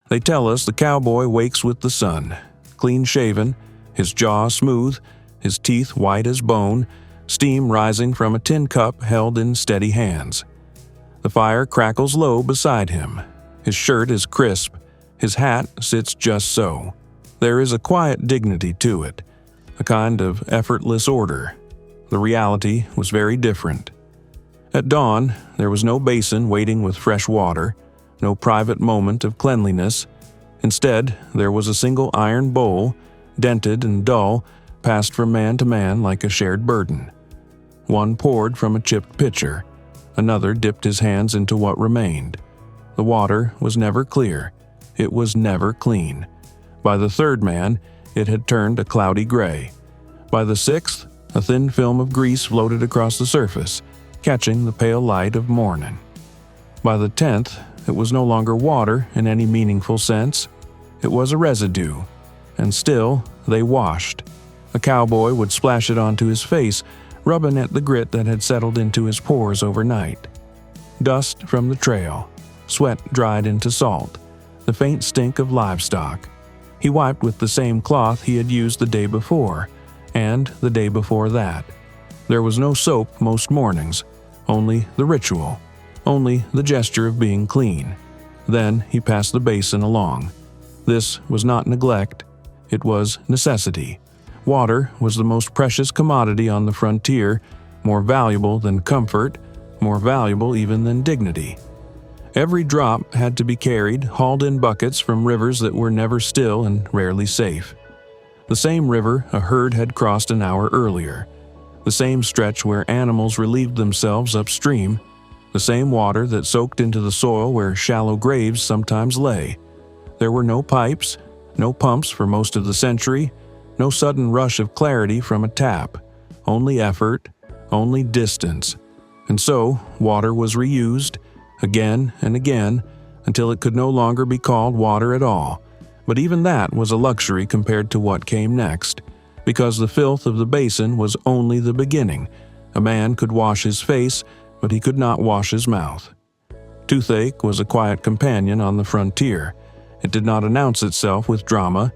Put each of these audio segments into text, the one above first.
They tell us the cowboy wakes with the sun, clean-shaven, his jaw smooth, his teeth white as bone, steam rising from a tin cup held in steady hands. The fire crackles low beside him. His shirt is crisp, his hat sits just so. There is a quiet dignity to it, a kind of effortless order. The reality was very different. At dawn, there was no basin waiting with fresh water, no private moment of cleanliness. Instead, there was a single iron bowl, dented and dull, passed from man to man like a shared burden. One poured from a chipped pitcher. Another dipped his hands into what remained. The water was never clear. It was never clean. By the third man, it had turned a cloudy gray. By the sixth, a thin film of grease floated across the surface, catching the pale light of morning. By the 10th, it was no longer water in any meaningful sense. It was a residue, and still they washed. A cowboy would splash it onto his face, rubbing at the grit that had settled into his pores overnight. Dust from the trail, sweat dried into salt, the faint stink of livestock. He wiped with the same cloth he had used the day before, and the day before that. There was no soap most mornings, only the ritual, only the gesture of being clean. Then he passed the basin along. This was not neglect, it was necessity. Water was the most precious commodity on the frontier, more valuable than comfort, more valuable even than dignity. Every drop had to be carried, hauled in buckets from rivers that were never still and rarely safe. The same river a herd had crossed an hour earlier. The same stretch where animals relieved themselves upstream. The same water that soaked into the soil where shallow graves sometimes lay. There were no pipes, no pumps for most of the century, no sudden rush of clarity from a tap. Only effort, only distance. And so, water was reused, again and again, until it could no longer be called water at all. But even that was a luxury compared to what came next, because the filth of the basin was only the beginning. A man could wash his face, but he could not wash his mouth. Toothache was a quiet companion on the frontier. It did not announce itself with drama.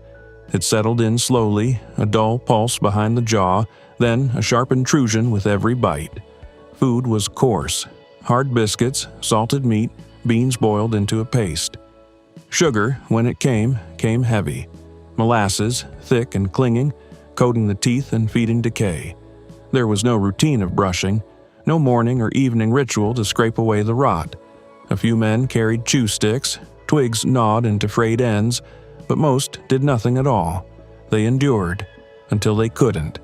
It settled in slowly, a dull pulse behind the jaw, then a sharp intrusion with every bite. Food was coarse. Hard biscuits, salted meat, beans boiled into a paste. Sugar, when it came heavy. Molasses, thick and clinging, coating the teeth and feeding decay. There was no routine of brushing, no morning or evening ritual to scrape away the rot. A few men carried chew sticks, twigs gnawed into frayed ends, but most did nothing at all. They endured, until they couldn't.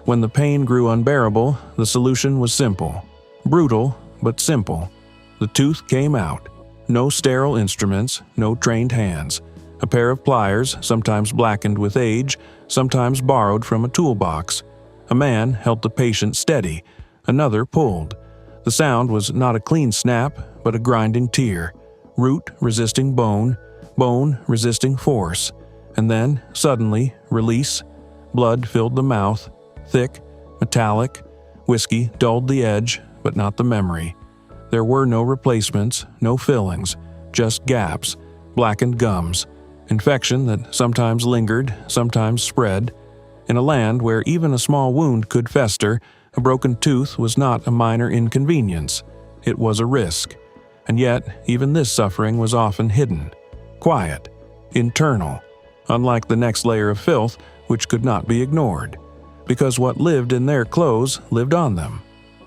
When the pain grew unbearable, the solution was simple. Brutal, but simple. The tooth came out. No sterile instruments, no trained hands. A pair of pliers, sometimes blackened with age, sometimes borrowed from a toolbox. A man held the patient steady. Another pulled. The sound was not a clean snap, but a grinding tear. Root resisting bone, bone resisting force. And then, suddenly, release. Blood filled the mouth, thick, metallic. Whiskey dulled the edge, but not the memory. There were no replacements, no fillings, just gaps, blackened gums, infection that sometimes lingered, sometimes spread. In a land where even a small wound could fester, a broken tooth was not a minor inconvenience. It was a risk. And yet, even this suffering was often hidden, quiet, internal, unlike the next layer of filth, which could not be ignored, because what lived in their clothes lived on them.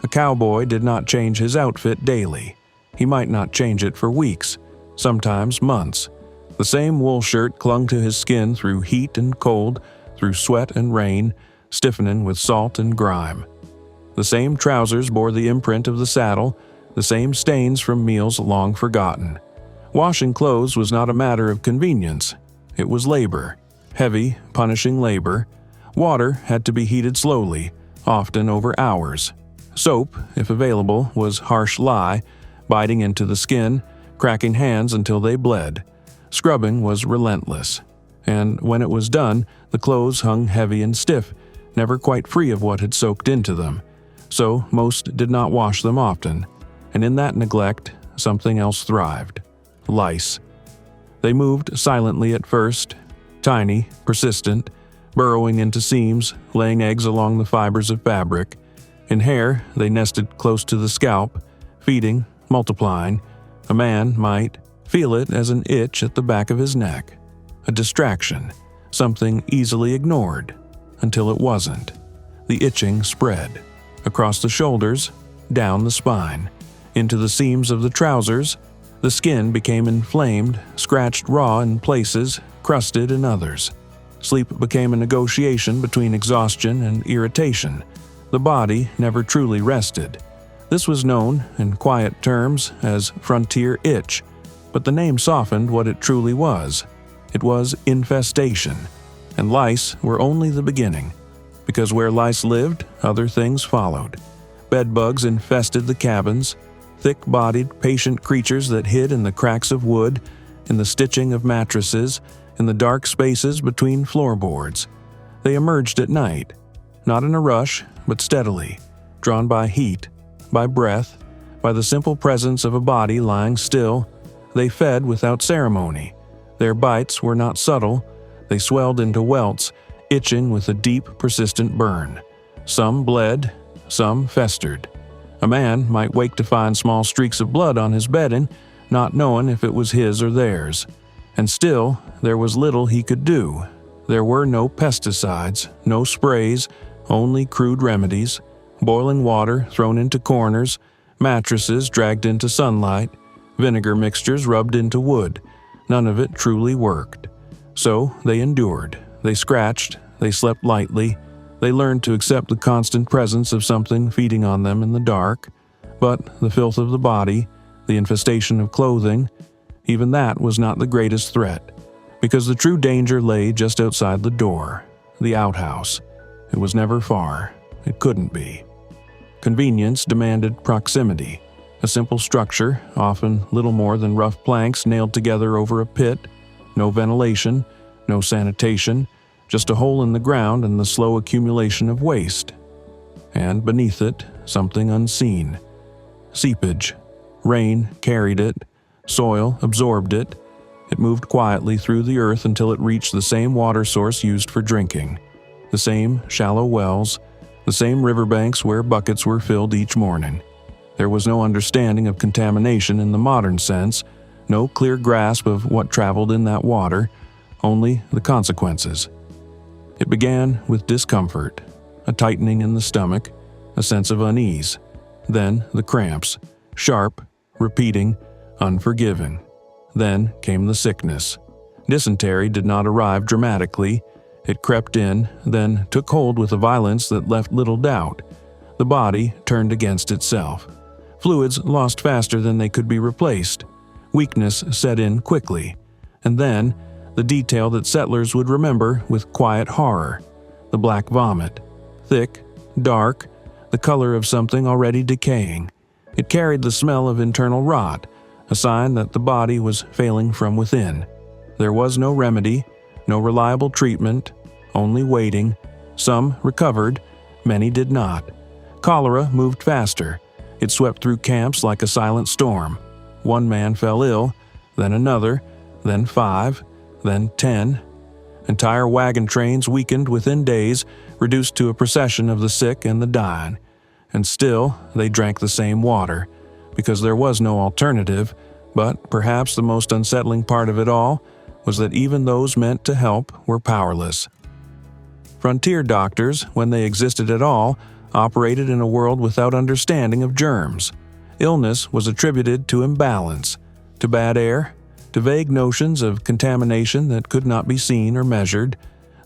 A cowboy did not change his outfit daily. He might not change it for weeks, sometimes months. The same wool shirt clung to his skin through heat and cold, through sweat and rain, stiffening with salt and grime. The same trousers bore the imprint of the saddle, the same stains from meals long forgotten. Washing clothes was not a matter of convenience. It was labor, heavy, punishing labor. Water had to be heated slowly, often over hours. Soap, if available, was harsh lye, biting into the skin, cracking hands until they bled. Scrubbing was relentless. And when it was done, the clothes hung heavy and stiff, never quite free of what had soaked into them. So most did not wash them often. And in that neglect, something else thrived. Lice. They moved silently at first, tiny, persistent, burrowing into seams, laying eggs along the fibers of fabric. In hair, they nested close to the scalp, feeding, multiplying. A man might feel it as an itch at the back of his neck, a distraction, something easily ignored, until it wasn't. The itching spread across the shoulders, down the spine, into the seams of the trousers. The skin became inflamed, scratched raw in places, crusted in others. Sleep became a negotiation between exhaustion and irritation. The body never truly rested. This was known, in quiet terms, as frontier itch, but the name softened what it truly was. It was infestation, and lice were only the beginning, because where lice lived, other things followed. Bedbugs infested the cabins, thick-bodied, patient creatures that hid in the cracks of wood, in the stitching of mattresses, in the dark spaces between floorboards. They emerged at night, not in a rush, but steadily, drawn by heat, by breath, by the simple presence of a body lying still. They fed without ceremony. Their bites were not subtle. They swelled into welts, itching with a deep, persistent burn. Some bled, some festered. A man might wake to find small streaks of blood on his bedding, not knowing if it was his or theirs. And still, there was little he could do. There were no pesticides, no sprays, only crude remedies, boiling water thrown into corners, mattresses dragged into sunlight, vinegar mixtures rubbed into wood. None of it truly worked. So they endured. They scratched. They slept lightly. They learned to accept the constant presence of something feeding on them in the dark. But the filth of the body, the infestation of clothing, even that was not the greatest threat, because the true danger lay just outside the door, the outhouse. It was never far. It couldn't be. Convenience demanded proximity. A simple structure, often little more than rough planks nailed together over a pit. No ventilation, no sanitation, just a hole in the ground and the slow accumulation of waste. And beneath it, something unseen. Seepage. Rain carried it. Soil absorbed it. It moved quietly through the earth until it reached the same water source used for drinking. The same shallow wells. The same riverbanks where buckets were filled each morning. There was no understanding of contamination in the modern sense, no clear grasp of what traveled in that water, only the consequences. It began with discomfort, a tightening in the stomach, a sense of unease. Then the cramps, sharp, repeating, unforgiving. Then came the sickness. Dysentery did not arrive dramatically. It crept in, then took hold with a violence that left little doubt. The body turned against itself. Fluids lost faster than they could be replaced. Weakness set in quickly. And then, the detail that settlers would remember with quiet horror: the black vomit. Thick, dark, the color of something already decaying. It carried the smell of internal rot, a sign that the body was failing from within. There was no remedy, no reliable treatment, only waiting. Some recovered, many did not. Cholera moved faster. It swept through camps like a silent storm. One man fell ill, then another, then 5, then 10. Entire wagon trains weakened within days, reduced to a procession of the sick and the dying. And still, they drank the same water, because there was no alternative. But perhaps the most unsettling part of it all was that even those meant to help were powerless. Frontier doctors, when they existed at all, operated in a world without understanding of germs. Illness was attributed to imbalance, to bad air, to vague notions of contamination that could not be seen or measured.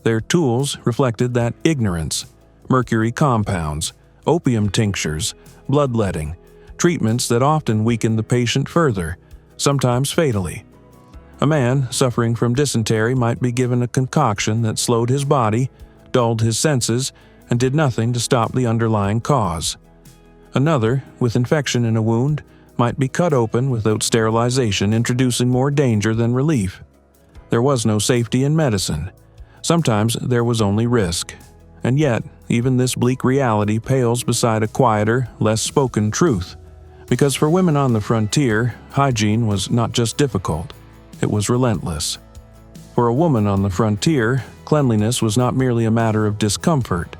Their tools reflected that ignorance: mercury compounds, opium tinctures, bloodletting, treatments that often weakened the patient further, sometimes fatally. A man suffering from dysentery might be given a concoction that slowed his body, dulled his senses, and did nothing to stop the underlying cause. Another, with infection in a wound, might be cut open without sterilization, introducing more danger than relief. There was no safety in medicine. Sometimes there was only risk. And yet, even this bleak reality pales beside a quieter, less spoken truth. Because for women on the frontier, hygiene was not just difficult. It was relentless. For a woman on the frontier, cleanliness was not merely a matter of discomfort.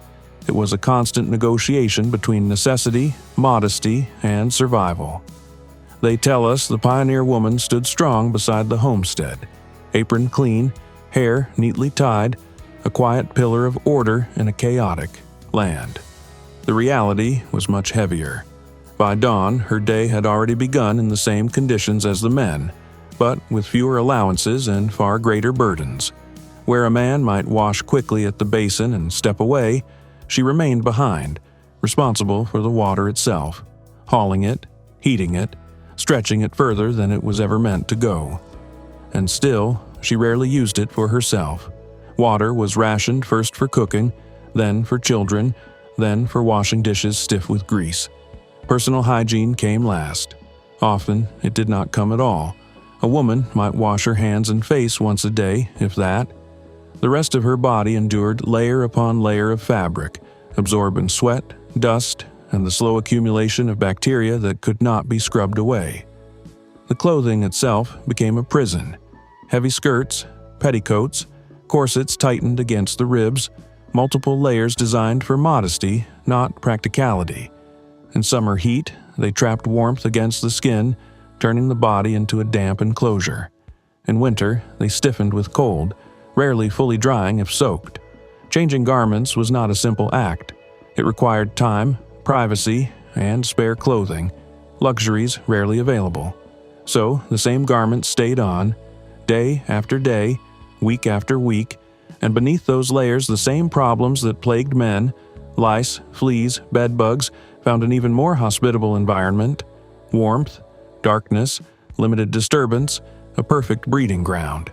It was a constant negotiation between necessity, modesty, and survival. They tell us the pioneer woman stood strong beside the homestead, apron clean, hair neatly tied, a quiet pillar of order in a chaotic land. The reality was much heavier. By dawn, her day had already begun in the same conditions as the men, but with fewer allowances and far greater burdens. Where a man might wash quickly at the basin and step away, she remained behind, responsible for the water itself, hauling it, heating it, stretching it further than it was ever meant to go. And still, she rarely used it for herself. Water was rationed first for cooking, then for children, then for washing dishes stiff with grease. Personal hygiene came last. Often, it did not come at all. A woman might wash her hands and face once a day, if that. The rest of her body endured layer upon layer of fabric, absorbing sweat, dust, and the slow accumulation of bacteria that could not be scrubbed away. The clothing itself became a prison. Heavy skirts, petticoats, corsets tightened against the ribs, multiple layers designed for modesty, not practicality. In summer heat, they trapped warmth against the skin, turning the body into a damp enclosure. In winter, they stiffened with cold, rarely fully drying if soaked. Changing garments was not a simple act. It required time, privacy, and spare clothing, luxuries rarely available. So the same garments stayed on, day after day, week after week, and beneath those layers the same problems that plagued men, lice, fleas, bedbugs, found an even more hospitable environment: warmth, darkness, limited disturbance, a perfect breeding ground.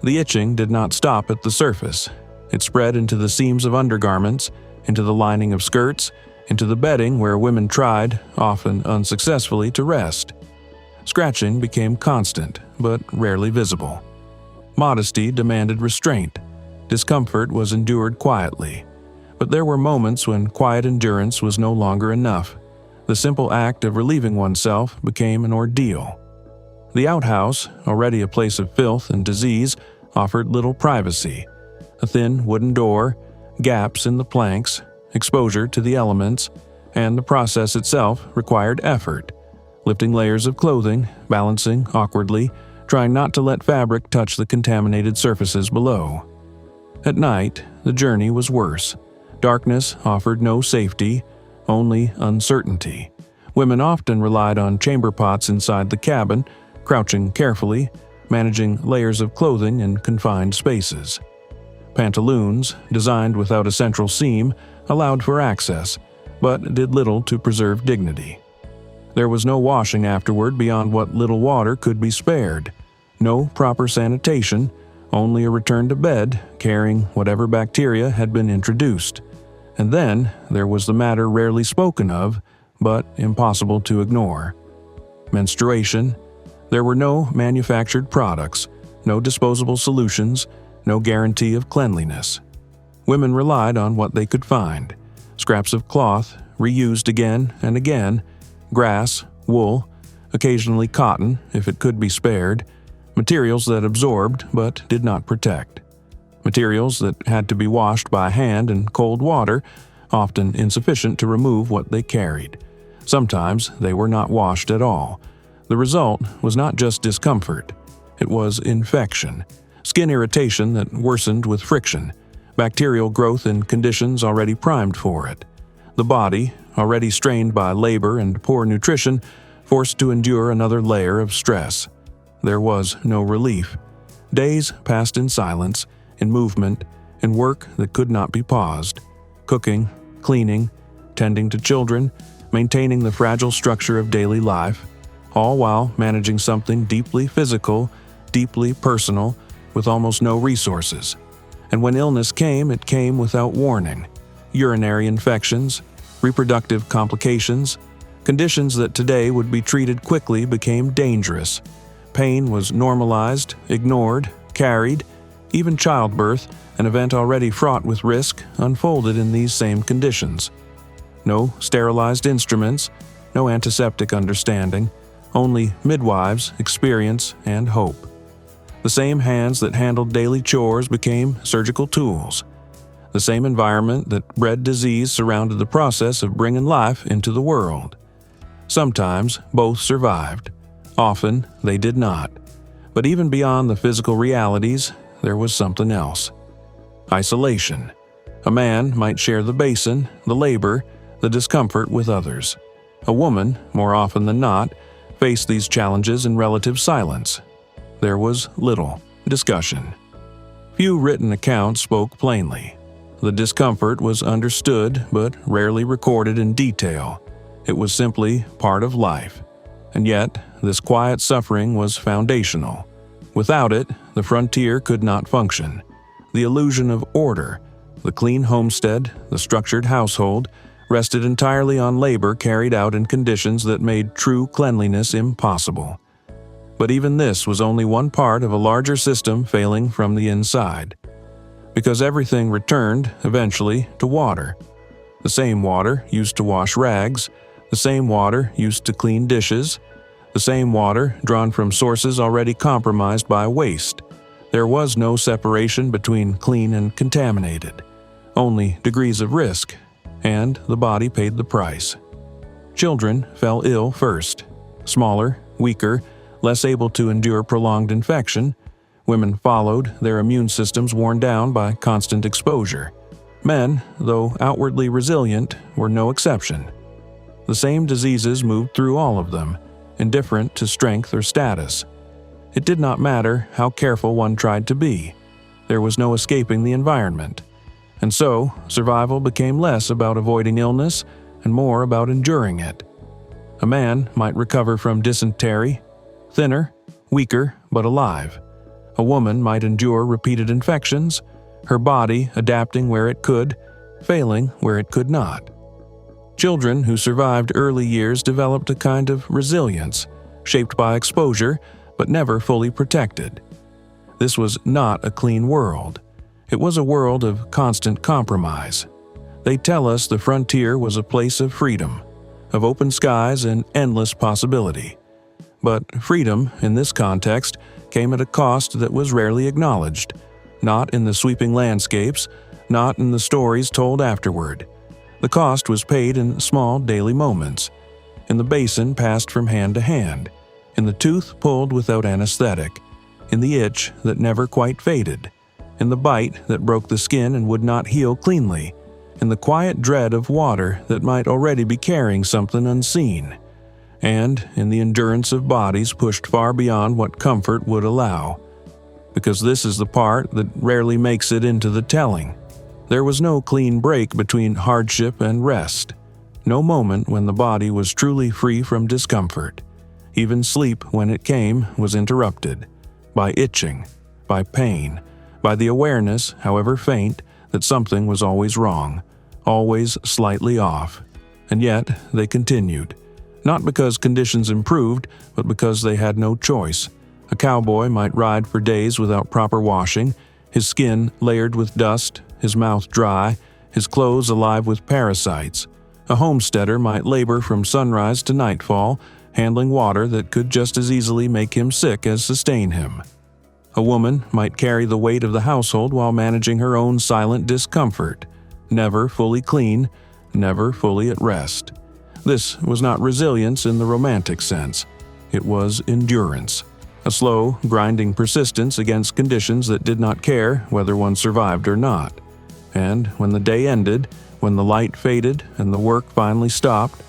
The itching did not stop at the surface. It spread into the seams of undergarments, into the lining of skirts, into the bedding where women tried, often unsuccessfully, to rest. Scratching became constant, but rarely visible. Modesty demanded restraint. Discomfort was endured quietly. But there were moments when quiet endurance was no longer enough. The simple act of relieving oneself became an ordeal. The outhouse, already a place of filth and disease, offered little privacy. A thin wooden door, gaps in the planks, exposure to the elements, and the process itself required effort. Lifting layers of clothing, balancing awkwardly, trying not to let fabric touch the contaminated surfaces below. At night, the journey was worse. Darkness offered no safety, only uncertainty. Women often relied on chamber pots inside the cabin, crouching carefully, managing layers of clothing in confined spaces. Pantaloons, designed without a central seam, allowed for access, but did little to preserve dignity. There was no washing afterward beyond what little water could be spared. No proper sanitation, only a return to bed, carrying whatever bacteria had been introduced. And then there was the matter rarely spoken of, but impossible to ignore: menstruation. There were no manufactured products, no disposable solutions, no guarantee of cleanliness. Women relied on what they could find: scraps of cloth, reused again and again, grass, wool, occasionally cotton if it could be spared, materials that absorbed but did not protect. Materials that had to be washed by hand in cold water, often insufficient to remove what they carried. Sometimes they were not washed at all. The result was not just discomfort. It was infection, skin irritation that worsened with friction, bacterial growth in conditions already primed for it. The body, already strained by labor and poor nutrition, forced to endure another layer of stress. There was no relief. Days passed in silence, in movement, in work that could not be paused. Cooking, cleaning, tending to children, maintaining the fragile structure of daily life, all while managing something deeply physical, deeply personal, with almost no resources. And when illness came, it came without warning. Urinary infections, reproductive complications, conditions that today would be treated quickly became dangerous. Pain was normalized, ignored, carried. Even childbirth, an event already fraught with risk, unfolded in these same conditions. No sterilized instruments, no antiseptic understanding, only midwives, experience, and hope. The same hands that handled daily chores became surgical tools. The same environment that bred disease surrounded the process of bringing life into the world. Sometimes both survived. Often they did not. But even beyond the physical realities, there was something else. Isolation. A man might share the basin, the labor, the discomfort with others. A woman, more often than not, faced these challenges in relative silence. There was little discussion. Few written accounts spoke plainly. The discomfort was understood but rarely recorded in detail. It was simply part of life. And yet, this quiet suffering was foundational. Without it, the frontier could not function. The illusion of order, the clean homestead, the structured household, rested entirely on labor carried out in conditions that made true cleanliness impossible. But even this was only one part of a larger system failing from the inside. Because everything returned, eventually, to water. The same water used to wash rags, the same water used to clean dishes, the same water drawn from sources already compromised by waste. There was no separation between clean and contaminated, only degrees of risk, and the body paid the price. Children fell ill first. Smaller, weaker, less able to endure prolonged infection. Women followed, their immune systems worn down by constant exposure. Men, though outwardly resilient, were no exception. The same diseases moved through all of them, indifferent to strength or status. It did not matter how careful one tried to be. There was no escaping the environment. And so, survival became less about avoiding illness and more about enduring it. A man might recover from dysentery, thinner, weaker, but alive. A woman might endure repeated infections, her body adapting where it could, failing where it could not. Children who survived early years developed a kind of resilience, shaped by exposure, but never fully protected. This was not a clean world. It was a world of constant compromise. They tell us the frontier was a place of freedom, of open skies and endless possibility. But freedom, in this context, came at a cost that was rarely acknowledged, not in the sweeping landscapes, not in the stories told afterward. The cost was paid in small daily moments, in the basin passed from hand to hand, in the tooth pulled without anesthetic, in the itch that never quite faded, in the bite that broke the skin and would not heal cleanly, in the quiet dread of water that might already be carrying something unseen, and in the endurance of bodies pushed far beyond what comfort would allow. Because this is the part that rarely makes it into the telling. There was no clean break between hardship and rest, no moment when the body was truly free from discomfort. Even sleep, when it came, was interrupted by itching, by pain, by the awareness, however faint, that something was always wrong, always slightly off. And yet they continued, not because conditions improved, but because they had no choice. A cowboy might ride for days without proper washing, his skin layered with dust, his mouth dry, his clothes alive with parasites. A homesteader might labor from sunrise to nightfall, handling water that could just as easily make him sick as sustain him. A woman might carry the weight of the household while managing her own silent discomfort, never fully clean, never fully at rest. This was not resilience in the romantic sense. It was endurance, a slow, grinding persistence against conditions that did not care whether one survived or not. And when the day ended, when the light faded and the work finally stopped,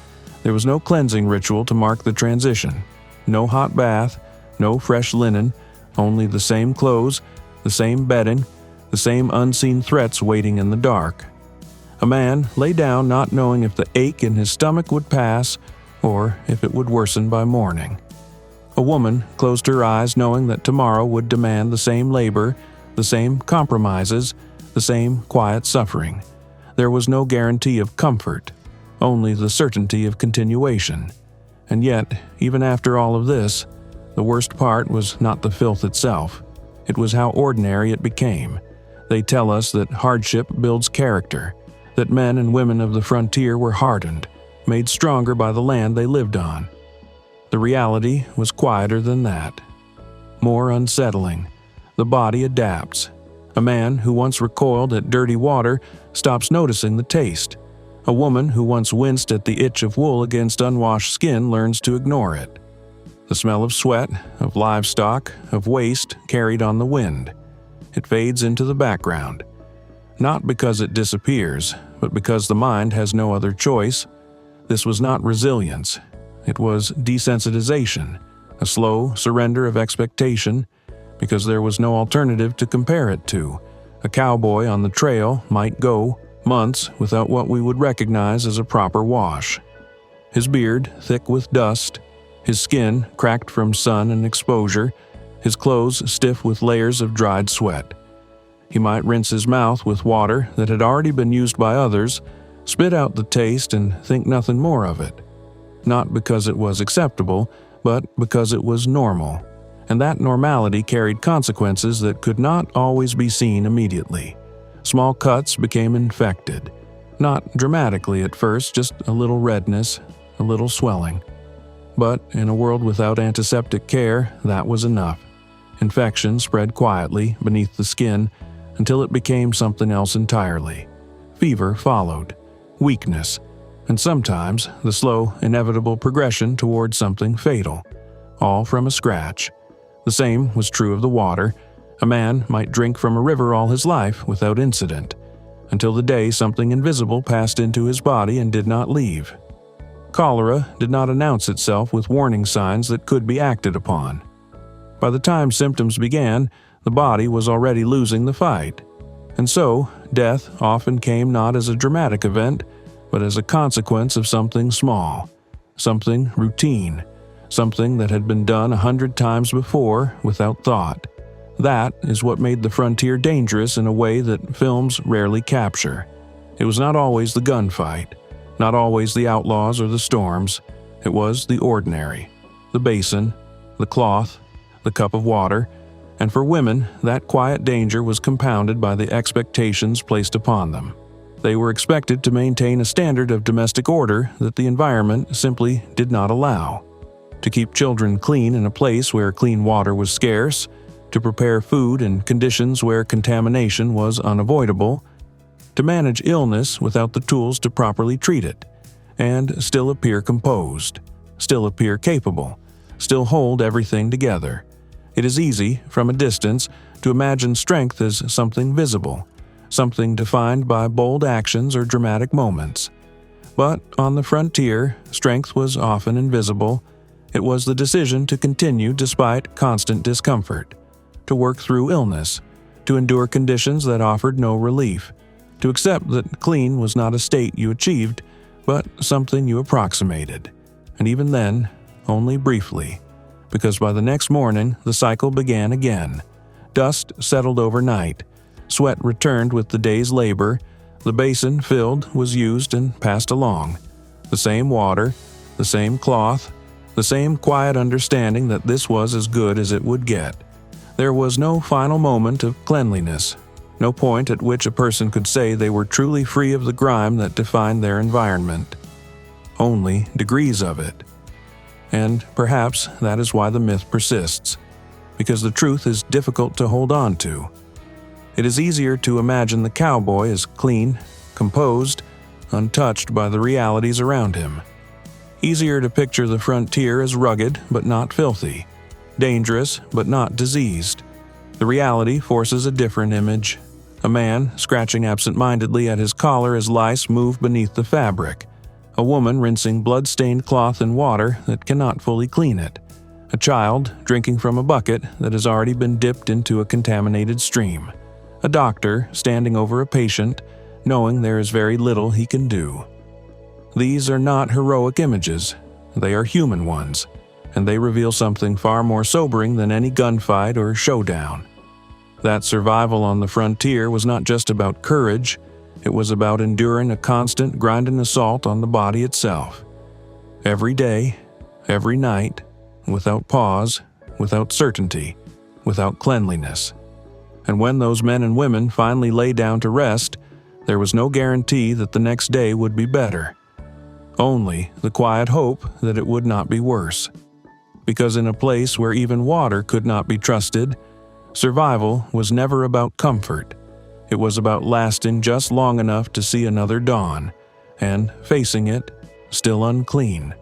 there was no cleansing ritual to mark the transition, no hot bath, no fresh linen, only the same clothes, the same bedding, the same unseen threats waiting in the dark. A man lay down not knowing if the ache in his stomach would pass or if it would worsen by morning. A woman closed her eyes knowing that tomorrow would demand the same labor, the same compromises, the same quiet suffering. There was no guarantee of comfort, only the certainty of continuation. And yet, even after all of this, the worst part was not the filth itself. It was how ordinary it became. They tell us that hardship builds character, that men and women of the frontier were hardened, made stronger by the land they lived on. The reality was quieter than that, more unsettling, The body adapts. A man who once recoiled at dirty water stops noticing the taste. A woman who once winced at the itch of wool against unwashed skin learns to ignore it. The smell of sweat, of livestock, of waste carried on the wind. It fades into the background. Not because it disappears, but because the mind has no other choice. This was not resilience. It was desensitization, a slow surrender of expectation, because there was no alternative to compare it to. A cowboy on the trail might go months without what we would recognize as a proper wash. His beard thick with dust, his skin cracked from sun and exposure, his clothes stiff with layers of dried sweat. He might rinse his mouth with water that had already been used by others, spit out the taste and think nothing more of it. Not because it was acceptable, but because it was normal. And that normality carried consequences that could not always be seen immediately. Small cuts became infected. Not dramatically at first, just a little redness, a little swelling. But in a world without antiseptic care, that was enough. Infection spread quietly beneath the skin until it became something else entirely. Fever followed, weakness, and sometimes the slow, inevitable progression towards something fatal, all from a scratch. The same was true of the water. A man might drink from a river all his life without incident, until the day something invisible passed into his body and did not leave. Cholera did not announce itself with warning signs that could be acted upon. By the time symptoms began, the body was already losing the fight. And so, death often came not as a dramatic event, but as a consequence of something small, something routine, something that had been done 100 times before without thought. That is what made the frontier dangerous in a way that films rarely capture. It was not always the gunfight, not always the outlaws or the storms. It was the ordinary, the basin, the cloth, the cup of water, and for women, that quiet danger was compounded by the expectations placed upon them. They were expected to maintain a standard of domestic order that the environment simply did not allow. To keep children clean in a place where clean water was scarce, to prepare food in conditions where contamination was unavoidable, to manage illness without the tools to properly treat it, and still appear composed, still appear capable, still hold everything together. It is easy, from a distance, to imagine strength as something visible, something defined by bold actions or dramatic moments. But on the frontier, strength was often invisible. It was the decision to continue despite constant discomfort, to work through illness, to endure conditions that offered no relief, to accept that clean was not a state you achieved, but something you approximated, and even then, only briefly, because by the next morning the cycle began again. Dust settled overnight, sweat returned with the day's labor, the basin filled was used and passed along. The same water, the same cloth, the same quiet understanding that this was as good as it would get. There was no final moment of cleanliness, no point at which a person could say they were truly free of the grime that defined their environment. Only degrees of it. And perhaps that is why the myth persists, because the truth is difficult to hold on to. It is easier to imagine the cowboy as clean, composed, untouched by the realities around him. Easier to picture the frontier as rugged but not filthy, dangerous but not diseased. The reality forces a different image. A man scratching absent-mindedly at his collar as lice move beneath the fabric. A woman rinsing blood-stained cloth in water that cannot fully clean it. A child drinking from a bucket that has already been dipped into a contaminated stream. A doctor standing over a patient, knowing there is very little he can do. These are not heroic images. They are human ones, and they reveal something far more sobering than any gunfight or showdown. That survival on the frontier was not just about courage. It was about enduring a constant grinding assault on the body itself. Every day, every night, without pause, without certainty, without cleanliness. And when those men and women finally lay down to rest, there was no guarantee that the next day would be better. Only the quiet hope that it would not be worse. Because in a place where even water could not be trusted, Survival was never about comfort. It was about lasting just long enough to see another dawn, and facing it, still unclean.